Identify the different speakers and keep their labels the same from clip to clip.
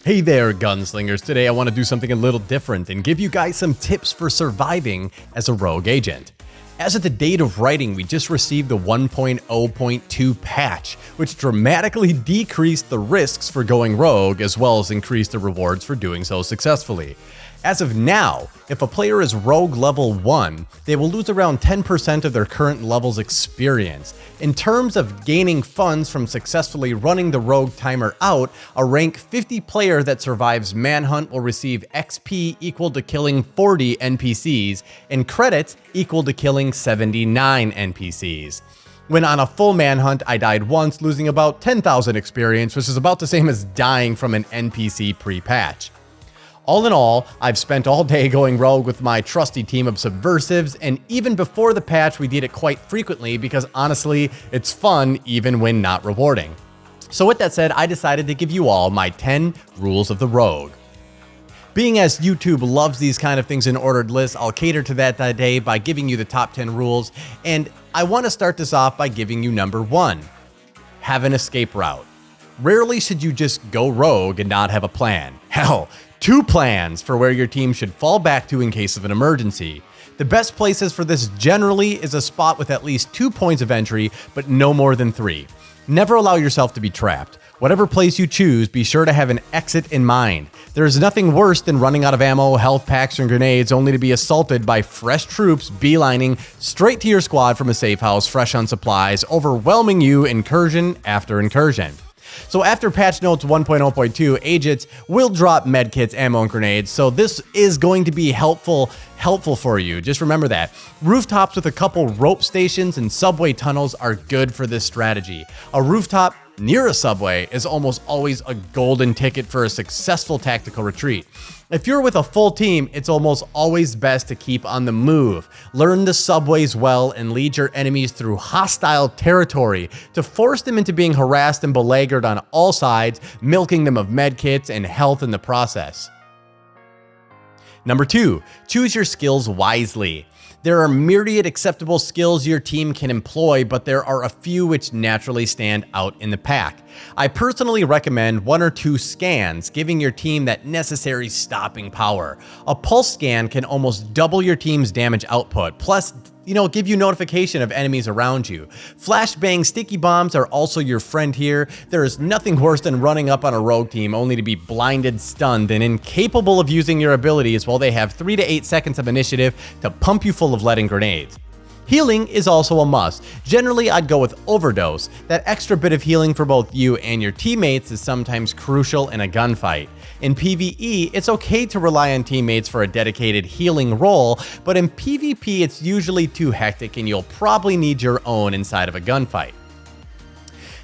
Speaker 1: Hey there, gunslingers. Today I want to do something a little different and give you guys some tips for surviving as a rogue agent. As of the date of writing, we just received the 1.0.2 patch, which dramatically decreased the risks for going rogue as well as increased the rewards for doing so successfully. As of now, if a player is rogue level 1, they will lose around 10% of their current level's experience. In terms of gaining funds from successfully running the rogue timer out, a rank 50 player that survives Manhunt will receive XP equal to killing 40 NPCs and credits equal to killing 79 NPCs. When on a full Manhunt, I died once, losing about 10,000 experience, which is about the same as dying from an NPC pre-patch. All in all, I've spent all day going rogue with my trusty team of subversives, and even before the patch we did it quite frequently because honestly, it's fun even when not rewarding. So with that said, I decided to give you all my 10 rules of the rogue. Being as YouTube loves these kind of things in ordered lists, I'll cater to that today by giving you the top 10 rules, and I want to start this off by giving you number 1. Have an escape route. Rarely should you just go rogue and not have a plan. Hell, 2 plans for where your team should fall back to in case of an emergency. The best places for this generally is a spot with at least 2 points of entry, but no more than 3. Never allow yourself to be trapped. Whatever place you choose, be sure to have an exit in mind. There is nothing worse than running out of ammo, health packs, and grenades only to be assaulted by fresh troops beelining straight to your squad from a safe house fresh on supplies, overwhelming you incursion after incursion. So after patch notes 1.0.2, agents will drop medkits, ammo, and grenades, so this is going to be helpful for you. Just remember that. Rooftops with a couple rope stations and subway tunnels are good for this strategy. A rooftop near a subway is almost always a golden ticket for a successful tactical retreat. If you're with a full team, it's almost always best to keep on the move. Learn the subways well and lead your enemies through hostile territory to force them into being harassed and beleaguered on all sides, milking them of medkits and health in the process. Number 2, choose your skills wisely. There are myriad acceptable skills your team can employ, but there are a few which naturally stand out in the pack. I personally recommend 1 or 2 scans, giving your team that necessary stopping power. A pulse scan can almost double your team's damage output, plus give you notification of enemies around you. Flashbang sticky bombs are also your friend here. There is nothing worse than running up on a rogue team only to be blinded, stunned, and incapable of using your abilities while they have 3 to 8 seconds of initiative to pump you full of lead and grenades. Healing is also a must. Generally, I'd go with overdose. That extra bit of healing for both you and your teammates is sometimes crucial in a gunfight. In PvE, it's okay to rely on teammates for a dedicated healing role, but in PvP, it's usually too hectic and you'll probably need your own inside of a gunfight.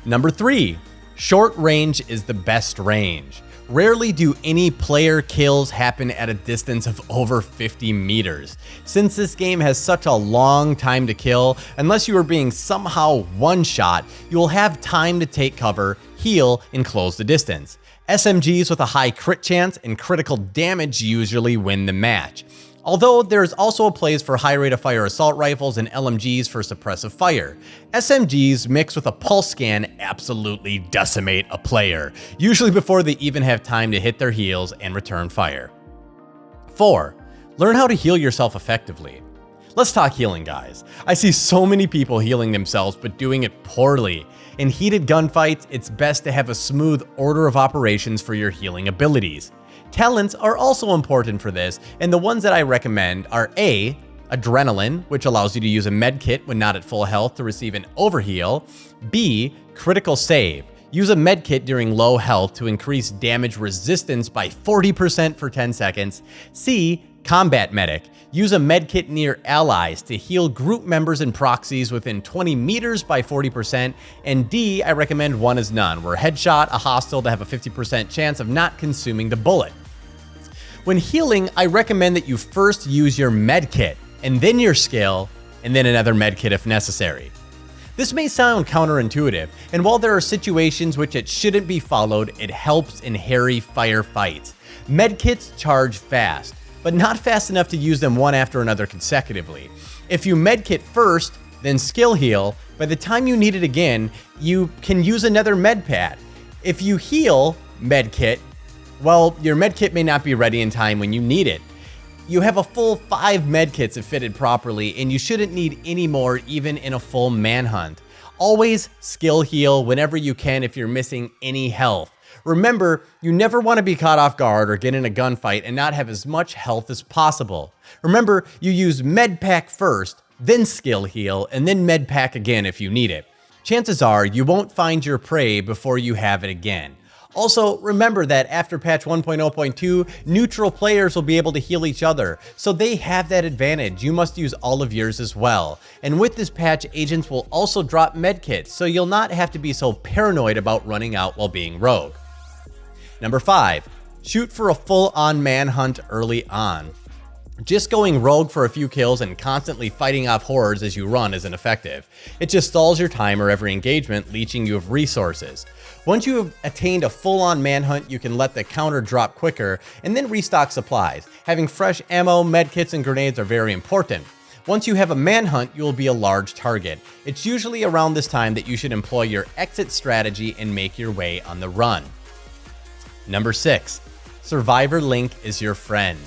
Speaker 1: Number 3, short range is the best range. Rarely do any player kills happen at a distance of over 50 meters. Since this game has such a long time to kill, unless you are being somehow one-shot, you will have time to take cover, heal, and close the distance. SMGs with a high crit chance and critical damage usually win the match. Although there is also a place for high rate of fire assault rifles and LMGs for suppressive fire. SMGs mixed with a pulse scan absolutely decimate a player, usually before they even have time to hit their heals and return fire. 4. Learn how to heal yourself effectively. Let's talk healing, guys. I see so many people healing themselves but doing it poorly. In heated gunfights, it's best to have a smooth order of operations for your healing abilities. Talents are also important for this, and the ones that I recommend are A, Adrenaline, which allows you to use a med kit when not at full health to receive an overheal. B, Critical Save. Use a med kit during low health to increase damage resistance by 40% for 10 seconds. C, Combat Medic. Use a med kit near allies to heal group members and proxies within 20 meters by 40%. And D, I recommend One is None, where headshot a hostile to have a 50% chance of not consuming the bullet. When healing, I recommend that you first use your med kit, and then your skill, and then another med kit if necessary. This may sound counterintuitive, and while there are situations which it shouldn't be followed, it helps in hairy firefights. Med kits charge fast, but not fast enough to use them one after another consecutively. If you medkit first, then skill heal, by the time you need it again, you can use another med pad. If you heal, medkit, Well, your medkit may not be ready in time when you need it. You have a full 5 medkits if fitted properly, and you shouldn't need any more even in a full manhunt. Always skill heal whenever you can if you're missing any health. Remember, you never want to be caught off guard or get in a gunfight and not have as much health as possible. Remember, you use med pack first, then skill heal, and then med pack again if you need it. Chances are you won't find your prey before you have it again. Also, remember that after patch 1.0.2, neutral players will be able to heal each other, so they have that advantage. You must use all of yours as well. And with this patch, agents will also drop medkits, so you'll not have to be so paranoid about running out while being rogue. Number 5, shoot for a full-on manhunt early on. Just going rogue for a few kills and constantly fighting off hordes as you run isn't effective. It just stalls your timer every engagement, leeching you of resources. Once you have attained a full-on manhunt, you can let the counter drop quicker and then restock supplies. Having fresh ammo, medkits, and grenades are very important. Once you have a manhunt, you will be a large target. It's usually around this time that you should employ your exit strategy and make your way on the run. Number 6, Survivor Link is your friend.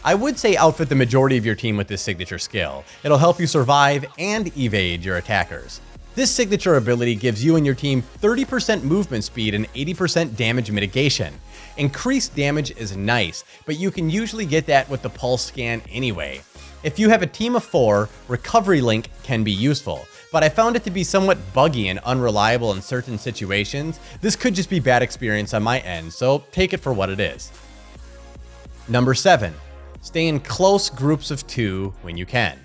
Speaker 1: I would say outfit the majority of your team with this signature skill. It'll help you survive and evade your attackers. This signature ability gives you and your team 30% movement speed and 80% damage mitigation. Increased damage is nice, but you can usually get that with the pulse scan anyway. If you have a team of 4, Recovery Link can be useful, but I found it to be somewhat buggy and unreliable in certain situations. This could just be bad experience on my end, so take it for what it is. Number 7, stay in close groups of 2 when you can.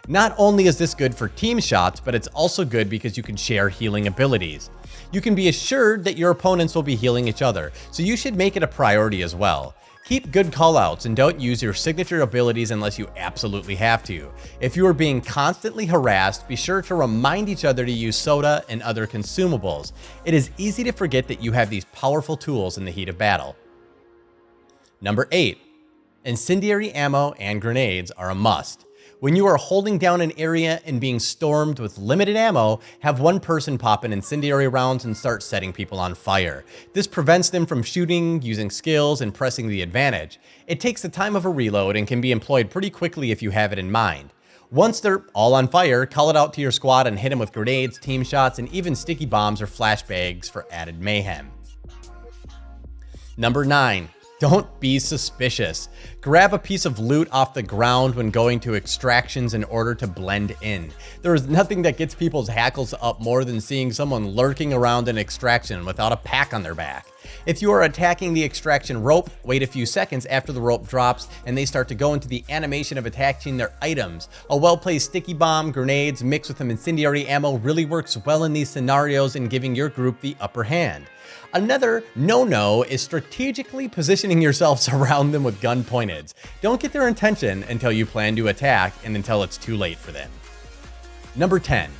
Speaker 1: Not only is this good for team shots, but it's also good because you can share healing abilities. You can be assured that your opponents will be healing each other, so you should make it a priority as well. Keep good callouts and don't use your signature abilities unless you absolutely have to. If you are being constantly harassed, be sure to remind each other to use soda and other consumables. It is easy to forget that you have these powerful tools in the heat of battle. Number 8, incendiary ammo and grenades are a must. When you are holding down an area and being stormed with limited ammo, have one person pop in incendiary rounds and start setting people on fire. This prevents them from shooting, using skills, and pressing the advantage. It takes the time of a reload and can be employed pretty quickly if you have it in mind. Once they're all on fire, call it out to your squad and hit them with grenades, team shots, and even sticky bombs or flashbangs for added mayhem. Number 9. Don't be suspicious. Grab a piece of loot off the ground when going to extractions in order to blend in. There is nothing that gets people's hackles up more than seeing someone lurking around an extraction without a pack on their back. If you are attacking the extraction rope, wait a few seconds after the rope drops and they start to go into the animation of attaching their items. A well-placed sticky bomb, grenades mixed with some incendiary ammo really works well in these scenarios in giving your group the upper hand. Another no-no is strategically positioning yourselves around them with gun pointed. Don't get their attention until you plan to attack and until it's too late for them. Number 10,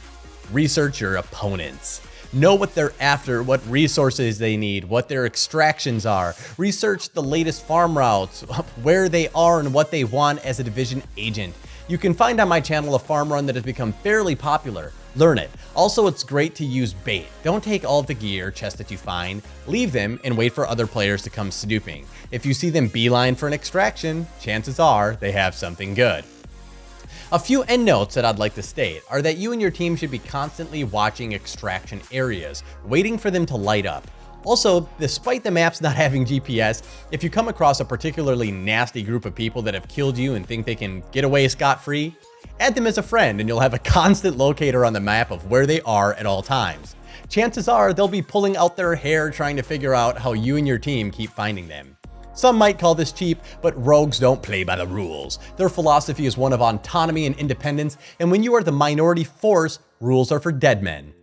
Speaker 1: research your opponents. Know what they're after, what resources they need, what their extractions are. Research the latest farm routes, where they are and what they want as a division agent. You can find on my channel a farm run that has become fairly popular. Learn it. Also, it's great to use bait. Don't take all of the gear chests that you find, leave them and wait for other players to come snooping. If you see them beeline for an extraction, chances are they have something good. A few end notes that I'd like to state are that you and your team should be constantly watching extraction areas, waiting for them to light up. Also, despite the maps not having GPS, if you come across a particularly nasty group of people that have killed you and think they can get away scot-free, add them as a friend and you'll have a constant locator on the map of where they are at all times. Chances are they'll be pulling out their hair trying to figure out how you and your team keep finding them. Some might call this cheap, but rogues don't play by the rules. Their philosophy is one of autonomy and independence, and when you are the minority force, rules are for dead men.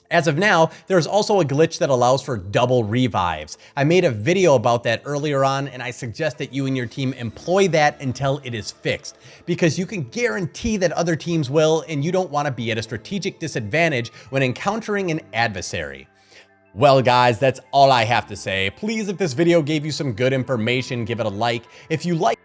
Speaker 1: As of now, there's also a glitch that allows for double revives. I made a video about that earlier on, and I suggest that you and your team employ that until it is fixed, because you can guarantee that other teams will, and you don't want to be at a strategic disadvantage when encountering an adversary. Well guys, that's all I have to say. Please, if this video gave you some good information, give it a like. If you like